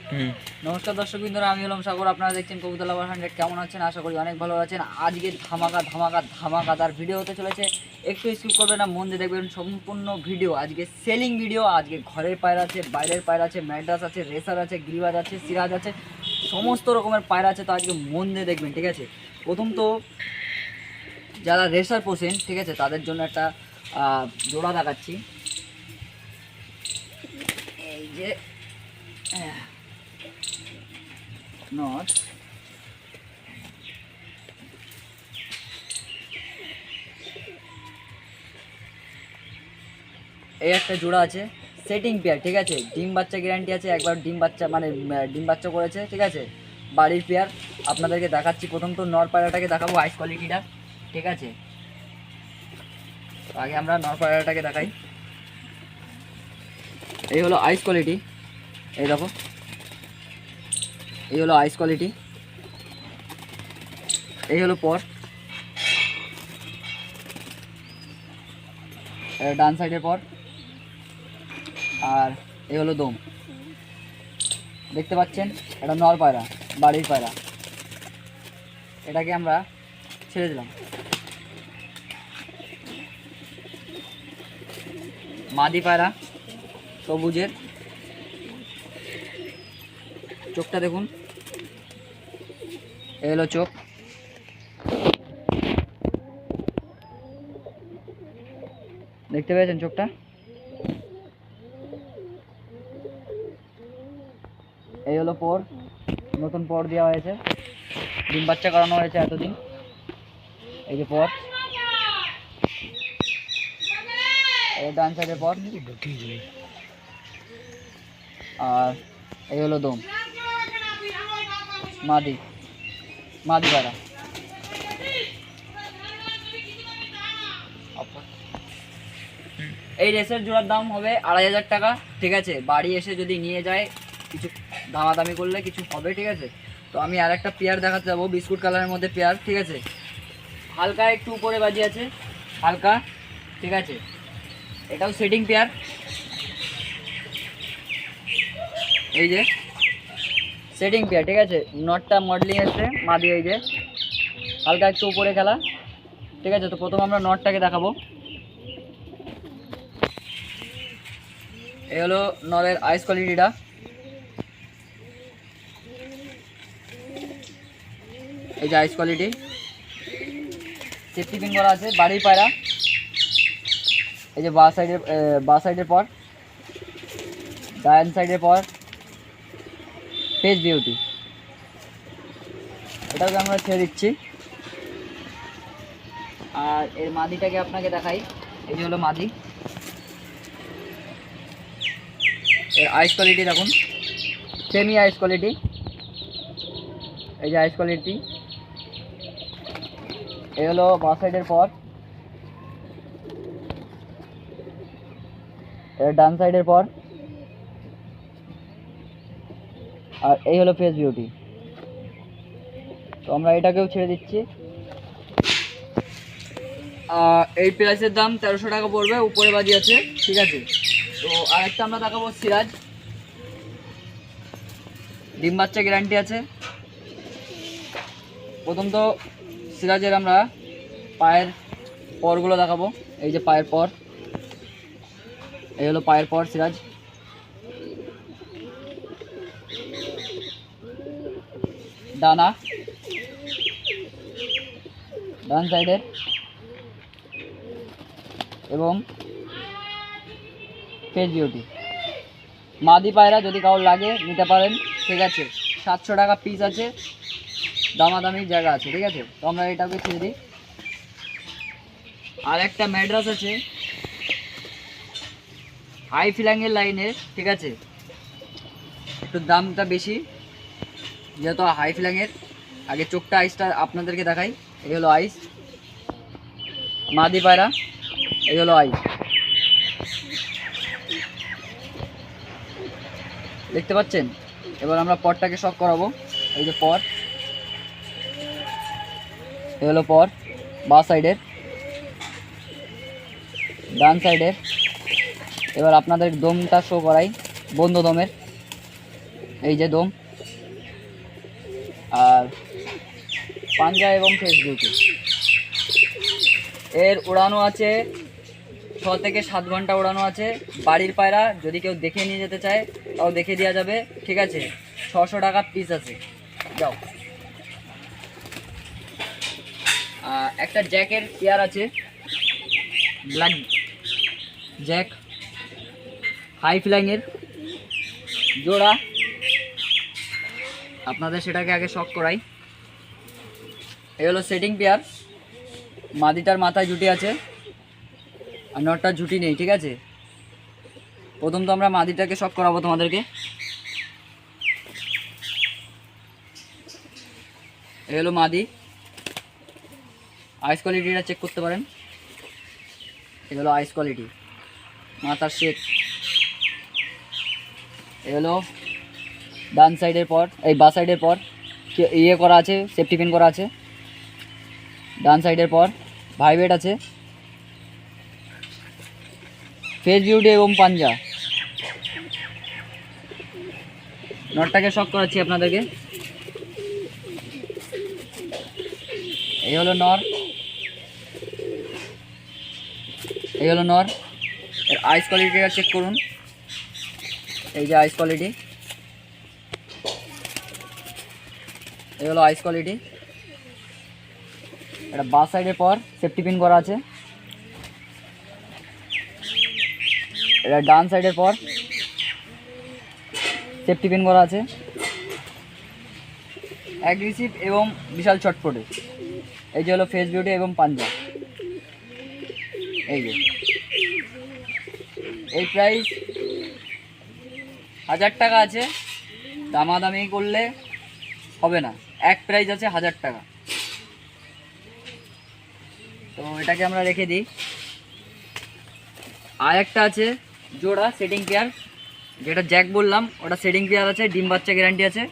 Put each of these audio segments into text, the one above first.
নমস্কার দর্শক বিন্দুরা, আমি হলাম সাগর। আপনারা দেখছেন কবুতর লাভার 100। কেমন আছেন? আশা করি অনেক ভালো আছেন। আজকে ধামাকাদার ভিডিও হতে চলেছে। একটু স্কিপ করবেন না, মন দিয়ে দেখবেন সম্পূর্ণ ভিডিও। আজকে সেলিং ভিডিও। আজকে ঘরের পায়রা আছে, বাইরের পায়রা আছে, ম্যাড্রাস আছে, রেসার আছে, গ্রিবাজ আছে, সিরাজ আছে, সমস্ত রকমের পায়রা আছে। তো আজকে মন দিয়ে দেখবেন, ঠিক আছে? প্রথম তো যারা রেসার পোষেন, ঠিক আছে, তাদের জন্য একটা জোড়া দেখাচ্ছি। এই যে নট, এই একটা জোড়া আছে সেটিং পেয়ার, ঠিক আছে? ডিম বাচ্চা গ্যারান্টি আছে। একবার ডিম বাচ্চা মানে ডিম বাচ্চা করেছে, ঠিক আছে? বাড়ির পেয়ার আপনাদেরকে দেখাচ্ছি। প্রথম তো নর পায়রাটাকে দেখাবো, আইস কোয়ালিটিটা, ঠিক আছে? আগে আমরা নর পায়রাটাকে দেখাই। এই হলো আইস কোয়ালিটি, এই দেখো, এই হলো আইস কোয়ালিটি, এই হলো পর, ডান সাইডের পর, আর এই হলো দম। দেখতে পাচ্ছেন, এটা নর পায়রা, বাড়ির পায়রা। এটাকে আমরা ছেড়ে দিলাম। মাদি পায়রা, সবুজের, চোখটা দেখুন, এই হলো চোখ। দেখতে পেয়েছেন চোখটা? এই হলো পর, নতুন পর দেওয়া হয়েছে, ডিম বাচ্চা করানো হয়েছে এতদিন। এই যে পর, এই ডান সাইডের পর, আর এই হলো দম। মাদি পায়রা। এই রেসের জোড়ার দাম হবে 2500 টাকা, ঠিক আছে? বাড়ি এসে যদি নিয়ে যায়, কিছু দামাদামি করলে কিছু হবে, ঠিক আছে? তো আমি আর একটা পেয়ার দেখাতে যাবো, বিস্কুট কালারের মধ্যে পেয়ার, ঠিক আছে? হালকা একটু উপরে বাজি আছে, হালকা, ঠিক আছে? এটাও সেটিং পেয়ার। এই যে সেটিং পেয়ার, ঠিক আছে? নটটা মডেলিং এসছে, মাদি এই যে হালকা একটু উপরে খেলা, ঠিক আছে? তো প্রথম আমরা নটটাকে দেখাবো। এই হলো নরের আইস কোয়ালিটিটা। এই যে আইস কোয়ালিটি, সেফটি পিন করা আছে, বাড়ির পায়রা। এই যে বা সাইডের পর, ডান সাইডের পর, ফেস বিউটি। এটাকে আমরা ছেড়ে দিচ্ছি। আর এর মাদিটাকে আপনাকে দেখাই। এই যে হলো মাদি, এর আইস কোয়ালিটি দেখুন, সেমি আইস কোয়ালিটি। এই যে আইস কোয়ালিটি। এই হলো বা সাইডের পর, এর ডান সাইডের পর, আর এই হলো ফেস বিউটি। তো আমরা এটাকেও ছেড়ে দিচ্ছি। এই প্রাইসের দাম 1300 টাকা পড়বে, উপরে বাজি আছে, ঠিক আছে? তো আরেকটা আমরা দেখাবো সিরাজ, ডিম বাচ্চা গ্যারান্টি আছে। প্রথম তো সিরাজের আমরা পায়ের পরগুলো দেখাবো। এই যে পায়ের পর, এই হলো পায়ের পর সিরাজ। ডানা, ডান সাইডের, এবং ফেস বিউটি। মাদি পায়রা যদি কারোর লাগে নিতে পারেন, ঠিক আছে? 700 টাকা পিস আছে, দামাদামির জায়গা আছে, ঠিক আছে? তো আমরা এটাকে ছেড়ে দিই। আর একটা ম্যাড্রাস আছে, হাই ফ্ল্যাঙের লাইনের, ঠিক আছে? একটু দামটা বেশি, যেহেতু হাই ফ্ল্যাঙের। আগে চোখটা আইসটা আপনাদেরকে দেখাই। এই হলো আইস, মাদি পায়রা। এই হলো আইস, দেখতে পাচ্ছেন? এবার আমরা পরটাকে শক করাবো। এই যে পর, এই হলো পর, বা সাইডের, ডান সাইডের। এবার আপনাদের দমটা শো করাই, বন্ধ দমের। এই যে দম, আর পাঞ্জা এবং ফেস বিউটি। এর উড়ানো আছে 6 থেকে 7 ঘন্টা উড়ানো আছে। বাড়ির পায়রা যদি কেউ দেখে নিয়ে যেতে চায় তাও দেখে দেওয়া যাবে, ঠিক আছে। 600 টাকা পিস আছে। যাও। একটা জ্যাকের পেয়ার আছে, ব্ল্যাক জ্যাক হাই ফ্লাইংয়ের জোড়া। আপনাদের সেটাকে আগে শক করাই। এই হলো সেটিং পেয়ার। মাদিটার মাথায় জুটি আছে আর নটটার জুটি নেই, ঠিক আছে। প্রথম তো আমরা মাদিটাকে শক করাবো তোমাদেরকে। এই হলো মাদি। আইস কোয়ালিটিটা চেক করতে পারেন। এই হলো আইস কোয়ালিটি, মাথার শেপ। এই হলো ডান সাইডের পর, এই বা সাইডের পর ইয়ে করা আছে, সেফটি পিন করা আছে। ডান সাইডের পর ভাইব্রেট আছে। ফেস বিউটি এবং পাঞ্জা। নটটাকে শক করাচ্ছি আপনাদেরকে। এই হলো নর, এই হলো নর। এর আইস কোয়ালিটিটা চেক করুন। এই যে আইস কোয়ালিটি, এই হলো আইস কোয়ালিটি। এটা বা সাইডের পর সেফটি পিন করা আছে। এটা ডান সাইডের পর সেফটি পিন করা আছে। অ্যাগ্রেসিভ এবং বিশাল চটপটে। এই যে হলো ফেস বিউটি এবং পাঞ্জা। এই যে এই প্রাইস 1000 টাকা আছে। দামাদামি করলে হবে না, এক প্রাইস আছে 1000 টাকা। তো এটাকে আমরা রেখে দিই। আর একটা আছে জোড়া সেটিং পেয়ার, যেটা জ্যাক বললাম ওটা সেটিং পেয়ার আছে, ডিম বাচ্চা গ্যারান্টি আছে।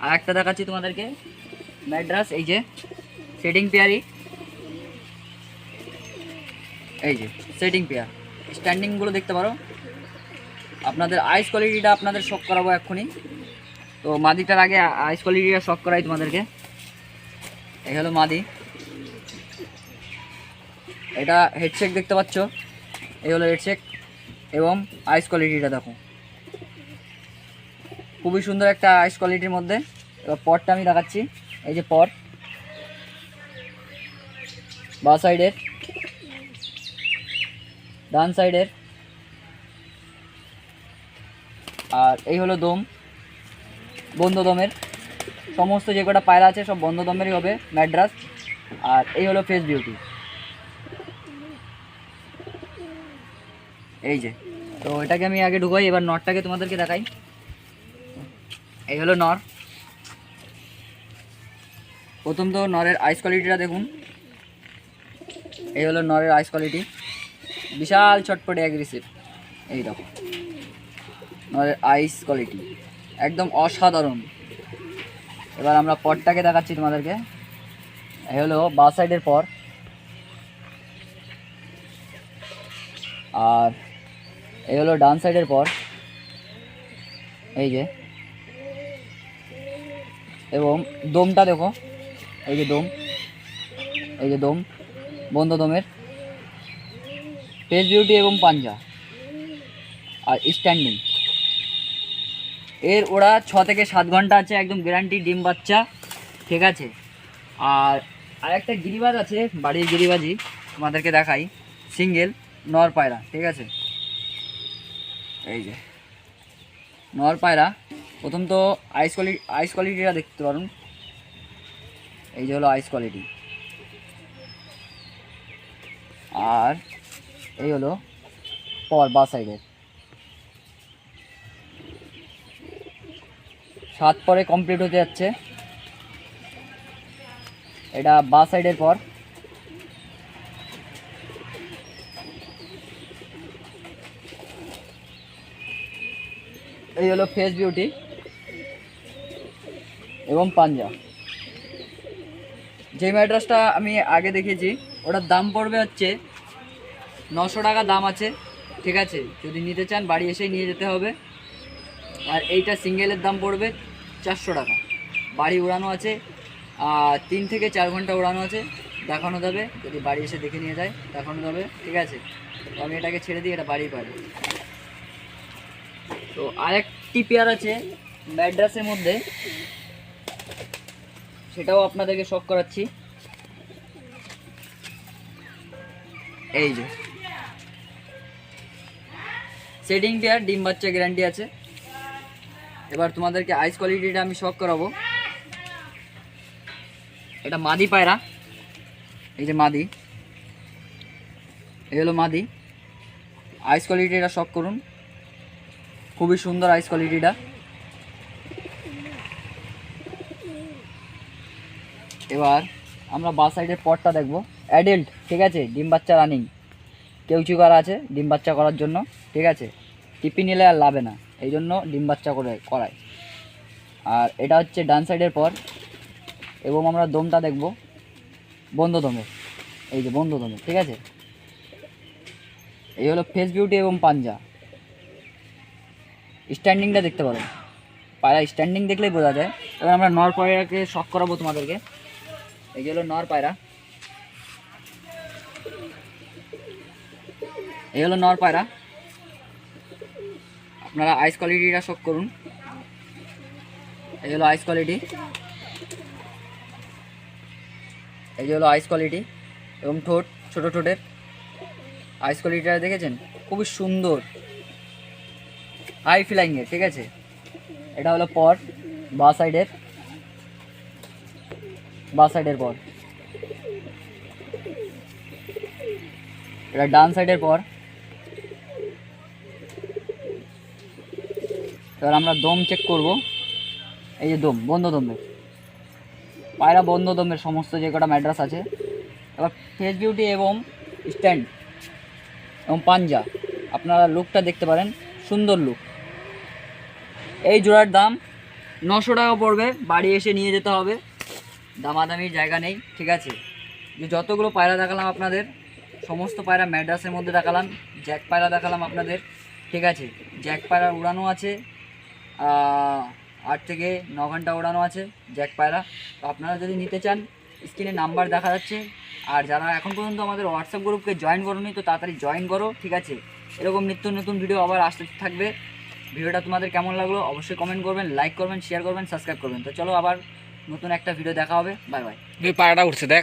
আর একটা দেখাচ্ছি তোমাদেরকে, ম্যাড্রাস। এই যে সেটিং পেয়ারই, এই যে সেটিং পেয়ার। স্ট্যান্ডিংগুলো দেখতে পারো। আপনাদের আইস কোয়ালিটিটা আপনাদের শক করাবো এক্ষুনি। তো মাদিটার আগে আইস কোয়ালিটিটা শক করাই তোমাদেরকে। এই হলো মাদি। এটা হেডশেক দেখতে পাচ্ছ, এই হলো হেডশেক এবং আইস কোয়ালিটিটা দেখো, খুবই সুন্দর একটা আইস কোয়ালিটির মধ্যে। এবার পটটা আমি দেখাচ্ছি। এই যে পট, বা সাইডের, ডান সাইডের। আর এই হলো দম, বন্ধ দমের। সমস্ত যে কটা পায়রা আছে সব বন্ধ দমেরই হবে, ম্যাড্রাস। আর এই হলো ফেস বিউটি। এই যে, তো এটাকে আমি আগে ঢুকাই, এবার নটটাকে তোমাদেরকে দেখাই। এই হলো নর। প্রথম তো নরের আইস কোয়ালিটিটা দেখুন। এই হলো নরের আইস কোয়ালিটি, বিশাল চটপটে অ্যাগ্রেসিভ। এই দেখো নরের আইস কোয়ালিটি একদম অসাধারণ। এবার আমরা পটটাকে দেখাচ্ছি তোমাদেরকে। এই হলো বা সাইডের পর, আর এই হলো ডান সাইডের পর। এই যে, এবং দমটা দেখো। এই যে দম, এই যে দম, বন্ধ দমের। ফেস বিউটি এবং পাঞ্জা আর স্ট্যান্ডিং। এর ওরা 6 থেকে 7 ঘন্টা আছে, একদম গ্যারান্টি ডিম বাচ্চা, ঠিক আছে। আর আরেকটা গিরিবাজ আছে, বাড়ির গিরিবাজি, তোমাদেরকে দেখাই। সিঙ্গেল নর পায়রা, ঠিক আছে। এই যে নর পায়রা। প্রথম তো আইস কোয়ালিটিটা দেখতে পারুন। এই যে হলো আইস কোয়ালিটি। আর এই হলো পর বা সাইডের। 7 পরে কমপ্লিট হতে যাচ্ছে। এটা বা সাইডের পর। এই হলো ফেস বিউটি এবং পাঞ্জা। যে ম্যাড্রাসটা আমি আগে দেখেছি ওটার দাম পড়বে হচ্ছে 900 টাকা দাম আছে, ঠিক আছে। যদি নিতে চান বাড়ি এসেই নিয়ে যেতে হবে। আর এইটা সিঙ্গেলের দাম পড়বে 400 টাকা। বাড়ি উড়ানো আছে, 3 থেকে 4 ঘন্টা উড়ানো আছে, দেখানো যাবে, যদি বাড়ি এসে দেখে নিয়ে যায় দেখানো যাবে, ঠিক আছে। তো আমি এটাকে ছেড়ে দিই, এটা বাড়ি পারে। তো আরেকটি পেয়ার আছে ম্যাড্রাসের মধ্যে, সেটাও আপনাদেরকে শখ করাচ্ছি। এই যে সেটিং পেয়ার, ডিম বাচ্চা গ্যারান্টি আছে। এবার তোমাদেরকে আইস কোয়ালিটিটা আমি শখ করাবো। এটা মাদি পায়রা, এই যে মাদি, এই হলো মাদি। আইস কোয়ালিটিটা শখ করুন, খুবই সুন্দর আইস কোয়ালিটিটা। এবার আমরা বাঁ সাইডের পটটা দেখবো, অ্যাডাল্ট, ঠিক আছে, ডিম বাচ্চা রানিং, কেউচি করা আছে ডিম বাচ্চা করার জন্য, ঠিক আছে। টিপি নিলে আর লাভে না, এই জন্য ডিম বাচ্চা করায়। আর এটা হচ্ছে ডান সাইডের পর, এবং আমরা দমটা দেখব বন্ধ দমের, এই যে বন্ধ দমের, ঠিক আছে। এই হলো ফেস বিউটি এবং পাঞ্জা। স্ট্যান্ডিংটা দেখতে পারেন, পায়রা স্ট্যান্ডিং দেখলেই বোঝা যায়। এবার আমরা নর পায়রাকে শখ করাবো তোমাদেরকে। এই যে হলো নর পায়রা, এই হলো নর পায়রা। আপনারা আইস কোয়ালিটিটা শখ করুন, এই হলো আইস কোয়ালিটি, এই যে হলো আইস কোয়ালিটি এবং ঠোঁট, ছোটো ঠোঁটের আইস কোয়ালিটিটা দেখেছেন, খুবই সুন্দর, হাই ফ্লাইংয়ের, ঠিক আছে। এটা হলো পর, বাঁ সাইডের পর, এটা ডান সাইডের পর। এবার আমরা দম চেক করব। এই যে দম, বন্ধ দমের পায়রা, বন্ধ দমের সমস্ত যে কটা ম্যাড্রাস আছে। এবার ফেস বিউটি এবং স্ট্যান্ড এবং পাঞ্জা, আপনারা লুকটা দেখতে পারেন, সুন্দর লুক। এই জোড়ার দাম 900 টাকা পড়বে, বাড়ি এসে নিয়ে যেতে হবে, দামাদামির জায়গা নেই, ঠিক আছে। যে যতগুলো পায়রা দেখালাম আপনাদের, সমস্ত পায়রা ম্যাড্রাসের মধ্যে দেখালাম, জ্যাক পায়রা দেখালাম আপনাদের, ঠিক আছে। জ্যাক পায়রা উড়ানো আছে, 8 থেকে 9 ঘন্টা উড়ানো আছে জ্যাক পায়রা। তো আপনারা যদি নিতে চান, স্ক্রিনে নাম্বার দেখা যাচ্ছে। আর যারা এখন পর্যন্ত আমাদের হোয়াটসঅ্যাপ গ্রুপকে জয়েন করোনি, তো তাড়াতাড়ি জয়েন করো, ঠিক আছে। এরকম নিত্য নতুন ভিডিও আবার আসতে থাকবে। ভিডিওটা তোমাদের কেমন লাগলো অবশ্যই কমেন্ট করবেন, লাইক করবেন, শেয়ার করবেন, সাবস্ক্রাইব করবেন। তো চলো আবার নতুন একটা ভিডিও দেখা হবে, বাই বাই। পায়রাটা উঠছে দেখ।